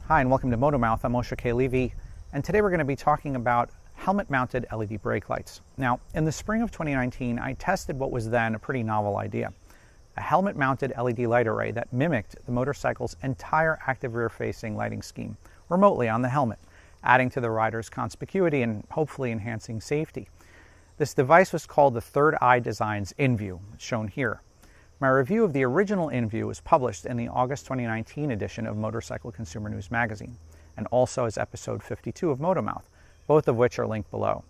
Hi and welcome to Moto Mouth. I'm Moshe Levy, and today we're going to be talking about helmet-mounted LED brake lights. Now, in the spring of 2019, I tested what was then a pretty novel idea, a helmet-mounted LED light array that mimicked the motorcycle's entire active rear-facing lighting scheme remotely on the helmet, adding to the rider's conspicuity and hopefully enhancing safety. This device was called the Third Eye Design's inView, shown here. My review of the original inView was published in the August 2019 edition of Motorcycle Consumer News magazine, and also as episode 52 of Moto Mouth, both of which are linked below.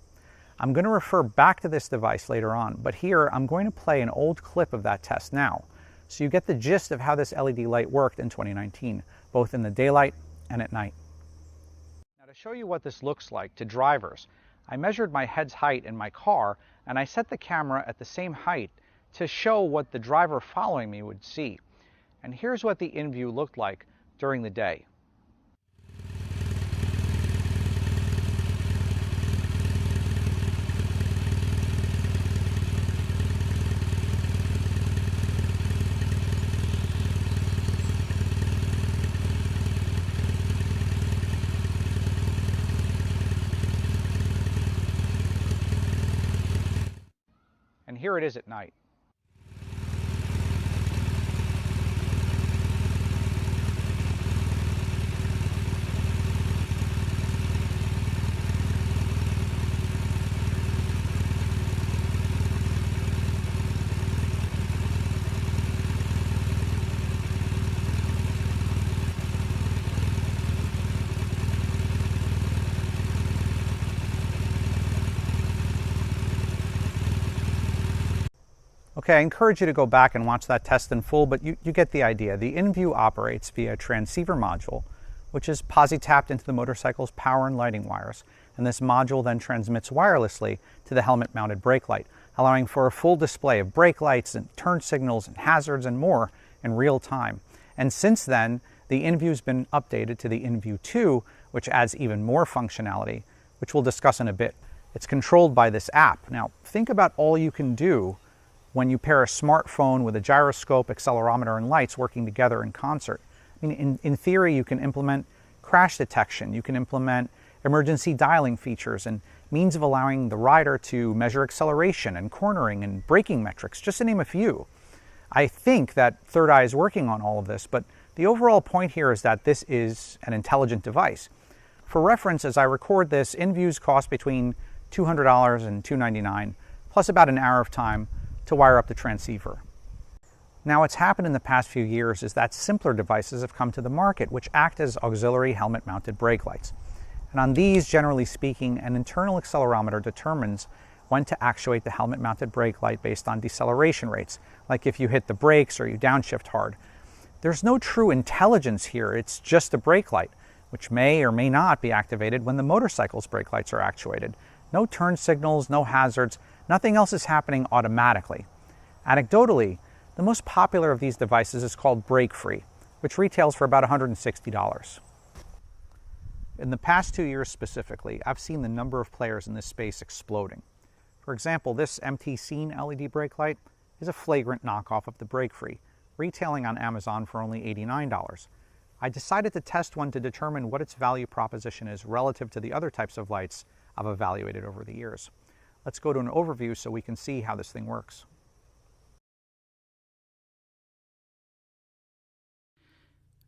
I'm going to refer back to this device later on, but here I'm going to play an old clip of that test now, so you get the gist of how this LED light worked in 2019, both in the daylight and at night. Now, to show you what this looks like to drivers, I measured my head's height in my car, and I set the camera at the same height to show what the driver following me would see. And here's what the inView looked like during the day. And here it is at night. Okay, I encourage you to go back and watch that test in full, but you get the idea. The inView operates via a transceiver module, which is posi-tapped into the motorcycle's power and lighting wires, and this module then transmits wirelessly to the helmet-mounted brake light, allowing for a full display of brake lights and turn signals and hazards and more in real time. And since then, the inView's been updated to the inView2, which adds even more functionality, which we'll discuss in a bit. It's controlled by this app. Now, think about all you can do when you pair a smartphone with a gyroscope, accelerometer, and lights working together in concert. I mean, in theory, you can implement crash detection, you can implement emergency dialing features, and means of allowing the rider to measure acceleration and cornering and braking metrics, just to name a few. I think that Third Eye is working on all of this, but the overall point here is that this is an intelligent device. For reference, as I record this, inViews cost between $200 and $299, plus about an hour of time to wire up the transceiver. Now, what's happened in the past few years is that simpler devices have come to the market, which act as auxiliary helmet-mounted brake lights. And on these, generally speaking, an internal accelerometer determines when to actuate the helmet-mounted brake light based on deceleration rates, like if you hit the brakes or you downshift hard. There's no true intelligence here, it's just a brake light, which may or may not be activated when the motorcycle's brake lights are actuated. No turn signals, no hazards, nothing else is happening automatically. Anecdotally, the most popular of these devices is called Brake Free, which retails for about $160. In the past 2 years specifically, I've seen the number of players in this space exploding. For example, this MTSEEEN LED brake light is a flagrant knockoff of the Brake Free, retailing on Amazon for only $89. I decided to test one to determine what its value proposition is relative to the other types of lights I've evaluated over the years. Let's go to an overview so we can see how this thing works.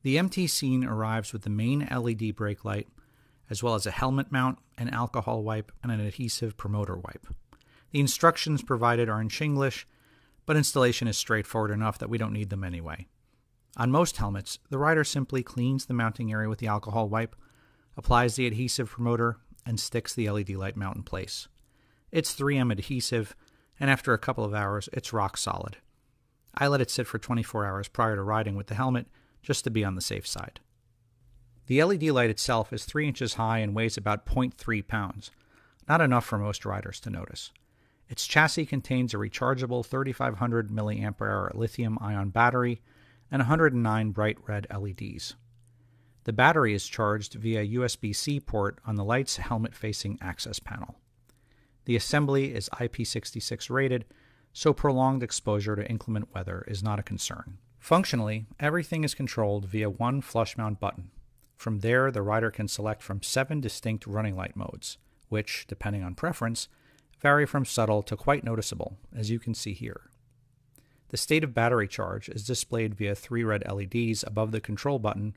The MTSEEEN arrives with the main LED brake light, as well as a helmet mount, an alcohol wipe, and an adhesive promoter wipe. The instructions provided are in Chinglish, but installation is straightforward enough that we don't need them anyway. On most helmets, the rider simply cleans the mounting area with the alcohol wipe, applies the adhesive promoter, and sticks the LED light mount in place. It's 3M adhesive, and after a couple of hours, it's rock solid. I let it sit for 24 hours prior to riding with the helmet, just to be on the safe side. The LED light itself is 3 inches high and weighs about 0.3 pounds, not enough for most riders to notice. Its chassis contains a rechargeable 3500 mAh lithium-ion battery and 109 bright red LEDs. The battery is charged via USB-C port on the light's helmet-facing access panel. The assembly is IP66 rated, so prolonged exposure to inclement weather is not a concern. Functionally, everything is controlled via one flush mount button. From there, the rider can select from 7 distinct running light modes, which, depending on preference, vary from subtle to quite noticeable, as you can see here. The state of battery charge is displayed via 3 red LEDs above the control button,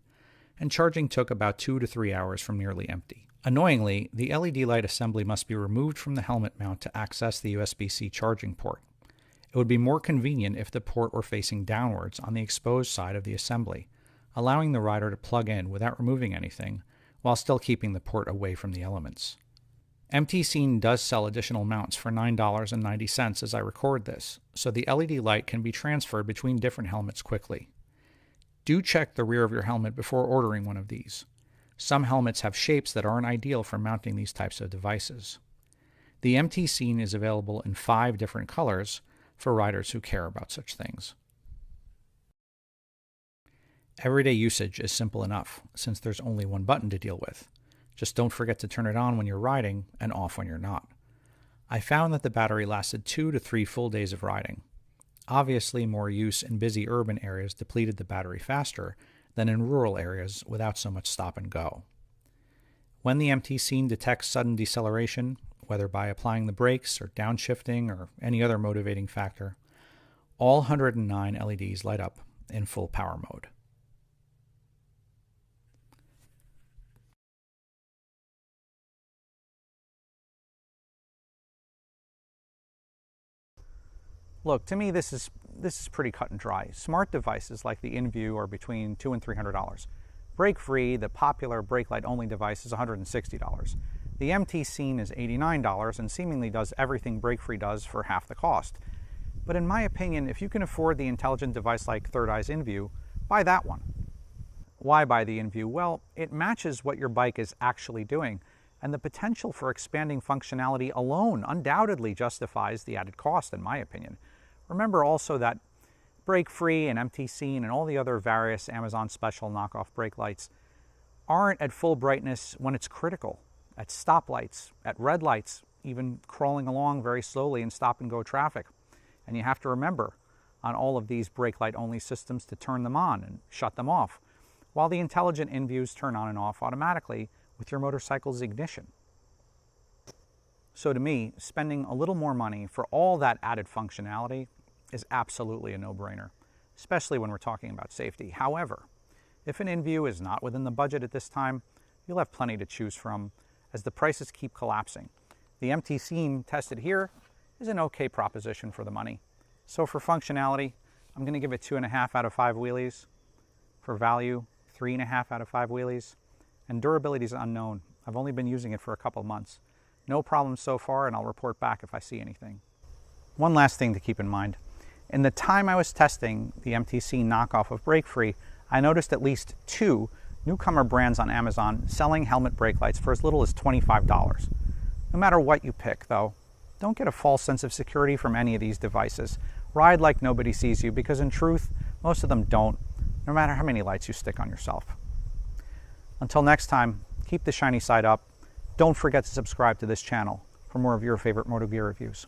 and charging took about 2 to 3 hours from nearly empty. Annoyingly, the LED light assembly must be removed from the helmet mount to access the USB-C charging port. It would be more convenient if the port were facing downwards on the exposed side of the assembly, allowing the rider to plug in without removing anything, while still keeping the port away from the elements. MTSEEEN does sell additional mounts for $9.90 as I record this, so the LED light can be transferred between different helmets quickly. Do check the rear of your helmet before ordering one of these. Some helmets have shapes that aren't ideal for mounting these types of devices. The MTSEEEN is available in 5 different colors for riders who care about such things. Everyday usage is simple enough, since there's only one button to deal with. Just don't forget to turn it on when you're riding and off when you're not. I found that the battery lasted 2 to 3 full days of riding. Obviously, more use in busy urban areas depleted the battery faster than in rural areas without so much stop and go. When the MTSEEEN detects sudden deceleration, whether by applying the brakes or downshifting or any other motivating factor, all 109 LEDs light up in full power mode. Look, to me, this is pretty cut and dry. Smart devices like the inView are between $200 and $300. Brake-free, the popular brake light only device, is $160. The MTSEEEN is $89 and seemingly does everything brake-free does for half the cost. But in my opinion, if you can afford the intelligent device like Third Eye's inView, buy that one. Why buy the inView? Well, it matches what your bike is actually doing, and the potential for expanding functionality alone undoubtedly justifies the added cost, in my opinion. Remember also that brake-free and MTSEEEN and all the other various Amazon special knockoff brake lights aren't at full brightness when it's critical, at stoplights, at red lights, even crawling along very slowly in stop-and-go traffic. And you have to remember on all of these brake light only systems to turn them on and shut them off, while the intelligent inViews turn on and off automatically with your motorcycle's ignition. So to me, spending a little more money for all that added functionality is absolutely a no-brainer, especially when we're talking about safety. However, if an inView is not within the budget at this time, you'll have plenty to choose from as the prices keep collapsing. The MTSEEEN tested here is an okay proposition for the money. So for functionality, I'm going to give it 2.5 out of 5 wheelies. For value, 3.5 out of 5 wheelies. And durability is unknown. I've only been using it for a couple months. No problems so far, and I'll report back if I see anything. One last thing to keep in mind. In the time I was testing the MTSEEEN knockoff of brake-free, I noticed at least 2 newcomer brands on Amazon selling helmet brake lights for as little as $25. No matter what you pick, though, don't get a false sense of security from any of these devices. Ride like nobody sees you, because in truth, most of them don't, no matter how many lights you stick on yourself. Until next time, keep the shiny side up. Don't forget to subscribe to this channel for more of your favorite Moto gear reviews.